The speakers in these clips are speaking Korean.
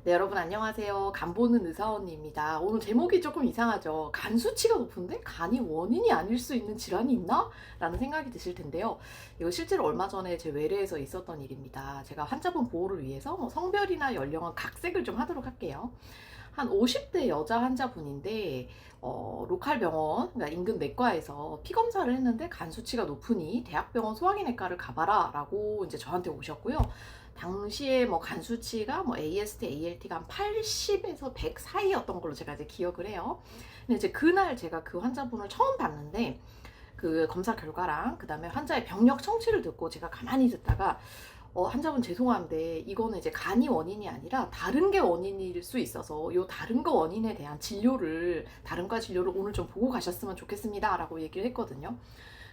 네, 여러분 안녕하세요. 간 보는 의사원입니다. 오늘 제목이 조금 이상하죠. 간 수치가 높은데 간이 원인이 아닐 수 있는 질환이 있나? 라는 생각이 드실 텐데요. 이거 실제로 얼마 전에 제 외래에서 있었던 일입니다. 제가 환자분 보호를 위해서 성별이나 연령은 각색을 좀 하도록 할게요. 한 50대 여자 환자분인데 로컬 병원, 그러니까 인근 내과에서 피 검사를 했는데 간 수치가 높으니 대학병원 소화기내과를 가봐라 라고 이제 저한테 오셨고요. 당시에 뭐 간 수치가 뭐 AST, ALT가 한 80에서 100 사이였던 걸로 제가 이제 기억을 해요. 근데 이제 그날 제가 그 환자분을 처음 봤는데 그 검사 결과랑 그다음에 환자의 병력 청취를 듣고 제가 가만히 듣다가 환자분 죄송한데 이거는 이제 간이 원인이 아니라 다른 게 원인일 수 있어서 요 다른 거 원인에 대한 진료를 다른 과 진료를 오늘 좀 보고 가셨으면 좋겠습니다 라고 얘기를 했거든요.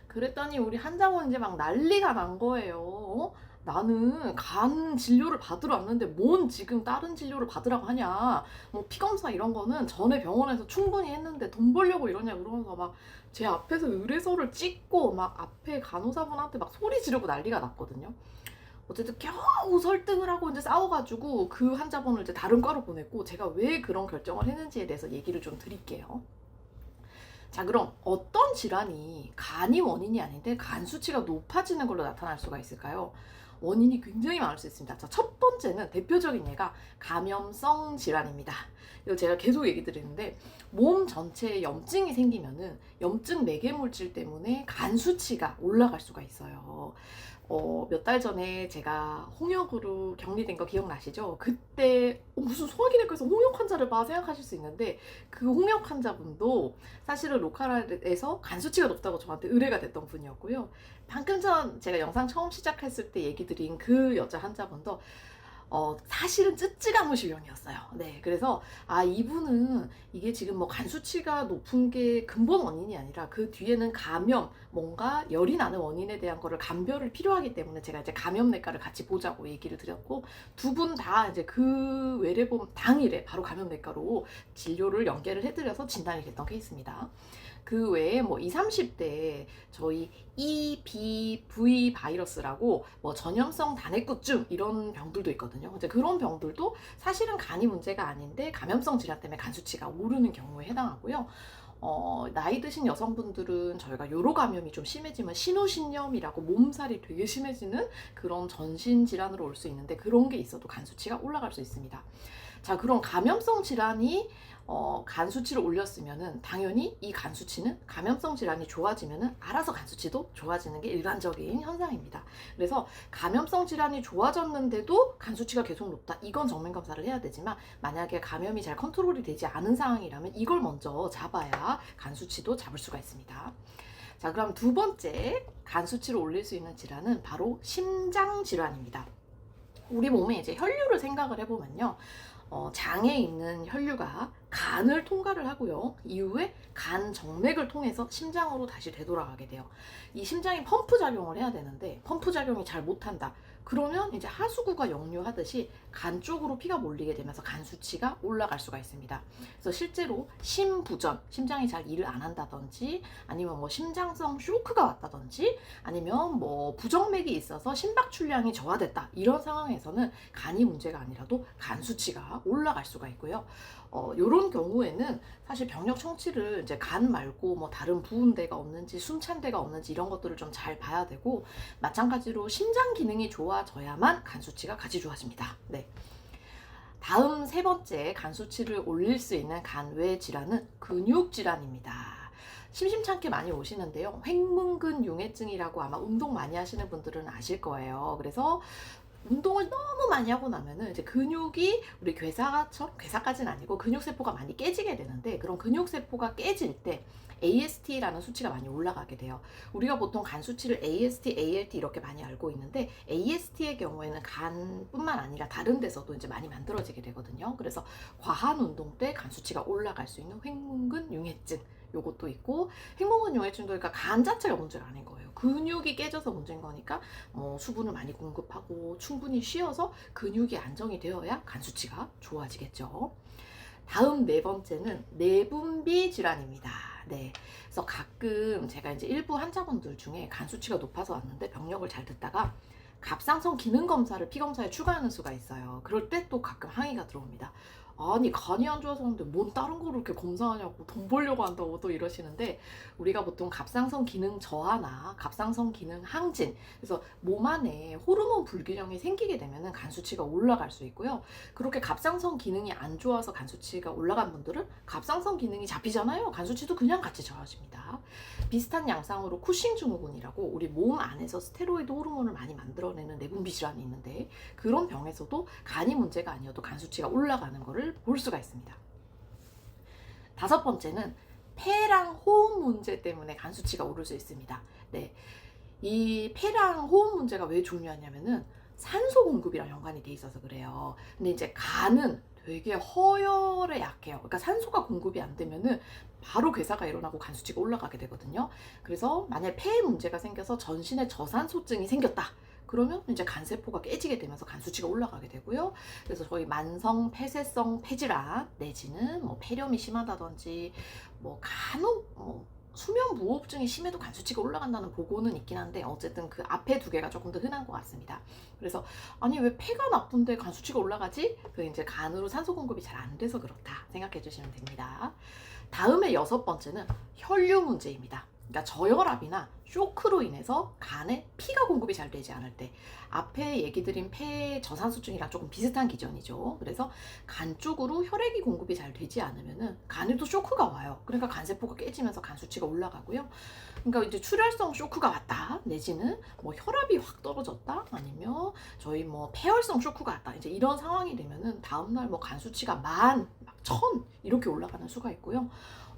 그랬더니 우리 환자분 이제 막 난리가 난 거예요. 나는 간 진료를 받으러 왔는데 뭔 지금 다른 진료를 받으라고 하냐. 뭐 피검사 이런 거는 전에 병원에서 충분히 했는데 돈 벌려고 이러냐 그러면서 막 제 앞에서 의뢰서를 찍고 막 앞에 간호사분한테 막 소리 지르고 난리가 났거든요. 어쨌든 겨우 설득을 하고 이제 싸워가지고 그 환자분을 이제 다른 과로 보냈고 제가 왜 그런 결정을 했는지에 대해서 얘기를 좀 드릴게요. 자, 그럼 어떤 질환이 간이 원인이 아닌데 간 수치가 높아지는 걸로 나타날 수가 있을까요? 원인이 굉장히 많을 수 있습니다. 자, 첫 번째는 대표적인 예가 감염성 질환입니다. 이거 제가 계속 얘기 드리는데 몸 전체에 염증이 생기면은 염증 매개 물질 때문에 간 수치가 올라갈 수가 있어요. 몇 달 전에 제가 홍역으로 격리된 거 기억나시죠? 그때 무슨 소화기내과에서 홍역 환자를 봐 생각하실 수 있는데 그 홍역 환자분도 사실은 로컬에서 간 수치가 높다고 저한테 의뢰가 됐던 분이었고요. 방금 전 제가 영상 처음 시작했을 때 얘기 드린 그 여자 환자분도 사실은 쯔쯔가무실령이었어요. 네, 그래서 이분은 이게 지금 뭐 간 수치가 높은 게 근본 원인이 아니라 그 뒤에는 감염, 뭔가 열이 나는 원인에 대한 거를 감별을 필요하기 때문에 제가 이제 감염내과를 같이 보자고 얘기를 드렸고 두 분 다 이제 그 외래보험 당일에 바로 감염내과로 진료를 연계를 해드려서 진단이 됐던 케이스입니다. 그 외에 뭐 20, 30대에 저희 EBV 바이러스라고 뭐 전염성 단핵구증 이런 병들도 있거든요. 이제 그런 병들도 사실은 간이 문제가 아닌데 감염성 질환 때문에 간 수치가 오르는 경우에 해당하고요. 나이 드신 여성분들은 저희가 요로 감염이 좀 심해지면 신우신염이라고 몸살이 되게 심해지는 그런 전신 질환으로 올 수 있는데 그런 게 있어도 간 수치가 올라갈 수 있습니다. 자, 그럼 감염성 질환이 간 수치를 올렸으면은 당연히 이 간 수치는 감염성 질환이 좋아지면은 알아서 간 수치도 좋아지는 게 일반적인 현상입니다. 그래서 감염성 질환이 좋아졌는데도 간 수치가 계속 높다. 이건 정면 검사를 해야 되지만 만약에 감염이 잘 컨트롤이 되지 않은 상황이라면 이걸 먼저 잡아야 간 수치도 잡을 수가 있습니다. 자, 그럼 두 번째 간 수치를 올릴 수 있는 질환은 바로 심장 질환입니다. 우리 몸에 이제 혈류를 생각을 해보면요. 장에 있는 혈류가 간을 통과를 하고요. 이후에 간 정맥을 통해서 심장으로 다시 되돌아가게 돼요. 이 심장이 펌프 작용을 해야 되는데 펌프 작용이 잘 못한다. 그러면 이제 하수구가 역류하듯이 간 쪽으로 피가 몰리게 되면서 간 수치가 올라갈 수가 있습니다. 그래서 실제로 심부전, 심장이 잘 일을 안 한다든지 아니면 뭐 심장성 쇼크가 왔다든지 아니면 뭐 부정맥이 있어서 심박출량이 저하됐다. 이런 상황에서는 간이 문제가 아니라도 간 수치가 올라갈 수가 있고요. 요런 경우에는 사실 병력 청취를 이제 간 말고 뭐 다른 부은 데가 없는지 숨찬 데가 없는지 이런 것들을 좀 잘 봐야 되고 마찬가지로 심장 기능이 좋아져야만 간 수치가 같이 좋아집니다. 네. 다음 세 번째 간 수치를 올릴 수 있는 간 외 질환은 근육 질환입니다. 심심찮게 많이 오시는데요. 횡문근 융해증이라고 아마 운동 많이 하시는 분들은 아실 거예요. 그래서 운동을 너무 많이 하고 나면은 이제 근육이 우리 괴사까지는 아니고 근육세포가 많이 깨지게 되는데 그런 근육세포가 깨질 때 AST라는 수치가 많이 올라가게 돼요. 우리가 보통 간 수치를 AST, ALT 이렇게 많이 알고 있는데 AST의 경우에는 간뿐만 아니라 다른 데서도 이제 많이 만들어지게 되거든요. 그래서 과한 운동 때 간 수치가 올라갈 수 있는 횡문근 융해증 요것도 있고 횡문근 융해증도 그러니까 간 자체가 문제가 아닌 거예요. 근육이 깨져서 문제인 거니까 수분을 많이 공급하고 충분히 쉬어서 근육이 안정이 되어야 간 수치가 좋아지겠죠. 다음 네 번째는 내분비 질환입니다. 네. 그래서 가끔 제가 이제 일부 환자분들 중에 간 수치가 높아서 왔는데 병력을 잘 듣다가 갑상선 기능 검사를 피 검사에 추가하는 수가 있어요. 그럴 때 또 가끔 항의가 들어옵니다. 아니 간이 안 좋아서 하는데 뭔 다른 거를 이렇게 검사하냐고, 돈 벌려고 한다고 또 이러시는데, 우리가 보통 갑상선 기능 저하나 갑상선 기능 항진, 그래서 몸 안에 호르몬 불균형이 생기게 되면은 간 수치가 올라갈 수 있고요. 그렇게 갑상선 기능이 안 좋아서 간 수치가 올라간 분들은 갑상선 기능이 잡히잖아요. 간 수치도 그냥 같이 저하집니다. 비슷한 양상으로 쿠싱 증후군이라고 우리 몸 안에서 스테로이드 호르몬을 많이 만들어내는 내분비 질환이 있는데, 그런 병에서도 간이 문제가 아니어도 간 수치가 올라가는 것을 볼 수가 있습니다. 다섯 번째는 폐랑 호흡 문제 때문에 간 수치가 오를 수 있습니다. 네, 이 폐랑 호흡 문제가 왜 중요하냐면은 산소 공급이랑 연관이 돼 있어서 그래요. 근데 이제 간은 되게 허혈에 약해요. 그러니까 산소가 공급이 안 되면은 바로 괴사가 일어나고 간 수치가 올라가게 되거든요. 그래서 만약에 폐에 문제가 생겨서 전신에 저산소증이 생겼다, 그러면 이제 간세포가 깨지게 되면서 간 수치가 올라가게 되고요. 그래서 저희 만성 폐쇄성 폐질환 내지는 뭐 폐렴이 심하다든지 뭐 간혹 수면 무호흡증이 심해도 간 수치가 올라간다는 보고는 있긴 한데, 어쨌든 그 앞에 두 개가 조금 더 흔한 것 같습니다. 그래서 아니 왜 폐가 나쁜데 간 수치가 올라가지? 그 이제 간으로 산소 공급이 잘 안 돼서 그렇다 생각해 주시면 됩니다. 다음에 여섯 번째는 혈류 문제입니다. 그러니까 저혈압이나 쇼크로 인해서 간에 피가 공급이 잘 되지 않을 때, 앞에 얘기 드린 폐 저산소증이랑 조금 비슷한 기전이죠. 그래서 간 쪽으로 혈액이 공급이 잘 되지 않으면은 간에도 쇼크가 와요. 그러니까 간세포가 깨지면서 간 수치가 올라가고요. 그러니까 이제 출혈성 쇼크가 왔다, 내지는 뭐 혈압이 확 떨어졌다, 아니면 저희 뭐 폐혈성 쇼크가 왔다, 이제 이런 상황이 되면은 다음날 뭐 간 수치가 만, 막 천 이렇게 올라가는 수가 있고요.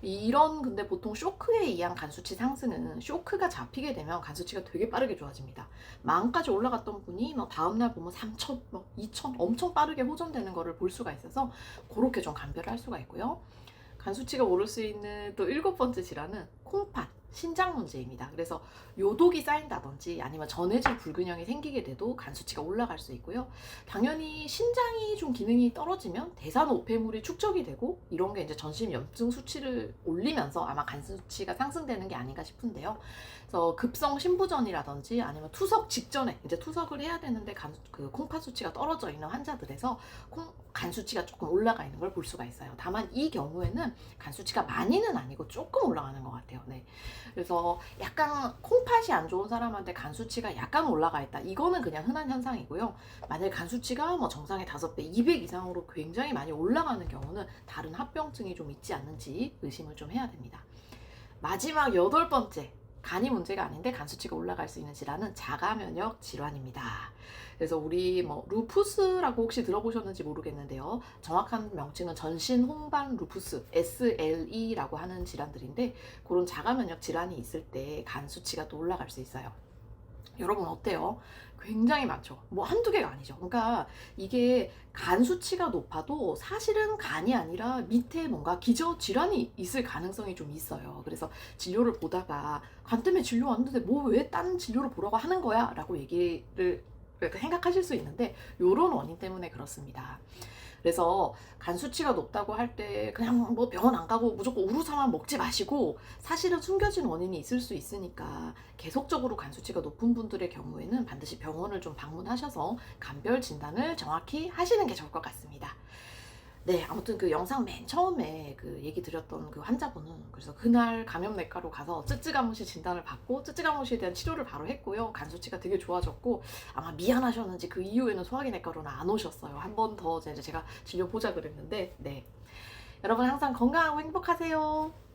이런 근데 보통 쇼크에 의한 간 수치 상승은 쇼크가 잡히게 되면 간 수치가 되게 빠르게 좋아집니다. 만까지 올라갔던 분이 뭐 다음날 보면 3천, 뭐 2천 엄청 빠르게 호전되는 거를 볼 수가 있어서 그렇게 좀 감별을 할 수가 있고요. 간 수치가 오를 수 있는 또 일곱 번째 질환은 콩팥, 신장 문제입니다. 그래서 요독이 쌓인다든지 아니면 전해질 불균형이 생기게 돼도 간 수치가 올라갈 수 있고요. 당연히 신장이 좀 기능이 떨어지면 대사노폐물이 축적이 되고, 이런 게 이제 전신 염증 수치를 올리면서 아마 간 수치가 상승되는 게 아닌가 싶은데요. 그래서 급성 신부전이라든지 아니면 투석 직전에 이제 투석을 해야 되는데 그 콩팥 수치가 떨어져 있는 환자들에서 간 수치가 조금 올라가 있는 걸 볼 수가 있어요. 다만 이 경우에는 간 수치가 많이는 아니고 조금 올라가는 것 같아요. 네. 그래서 약간 콩팥이 안 좋은 사람한테 간 수치가 약간 올라가 있다, 이거는 그냥 흔한 현상이고요. 만약에 간 수치가 뭐 정상의 5배, 200 이상으로 굉장히 많이 올라가는 경우는 다른 합병증이 좀 있지 않는지 의심을 좀 해야 됩니다. 마지막 여덟 번째, 간이 문제가 아닌데 간 수치가 올라갈 수 있는 질환은 자가 면역 질환입니다. 그래서 우리 뭐 루푸스라고 혹시 들어보셨는지 모르겠는데요. 정확한 명칭은 전신 홍반 루푸스, SLE라고 하는 질환들인데, 그런 자가 면역 질환이 있을 때 간 수치가 또 올라갈 수 있어요. 여러분 어때요? 굉장히 많죠. 뭐 한두 개가 아니죠. 그러니까 이게 간 수치가 높아도 사실은 간이 아니라 밑에 뭔가 기저 질환이 있을 가능성이 좀 있어요. 그래서 진료를 보다가 간 때문에 진료 왔는데 뭐 왜 딴 진료를 보라고 하는 거야? 라고 얘기를 생각하실 수 있는데, 요런 원인 때문에 그렇습니다. 그래서 간 수치가 높다고 할 때 그냥 뭐 병원 안 가고 무조건 우루사만 먹지 마시고, 사실은 숨겨진 원인이 있을 수 있으니까 계속적으로 간 수치가 높은 분들의 경우에는 반드시 병원을 좀 방문하셔서 간별 진단을 정확히 하시는 게 좋을 것 같습니다. 네, 아무튼 그 영상 맨 처음에 그 얘기 드렸던 그 환자분은 그래서 그날 감염내과로 가서 쯔쯔가무시 진단을 받고 쯔쯔가무시에 대한 치료를 바로 했고요. 간 수치가 되게 좋아졌고, 아마 미안하셨는지 그 이후에는 소화기내과로는 안 오셨어요. 한 번 더 제가 진료 보자 그랬는데, 네. 여러분 항상 건강하고 행복하세요.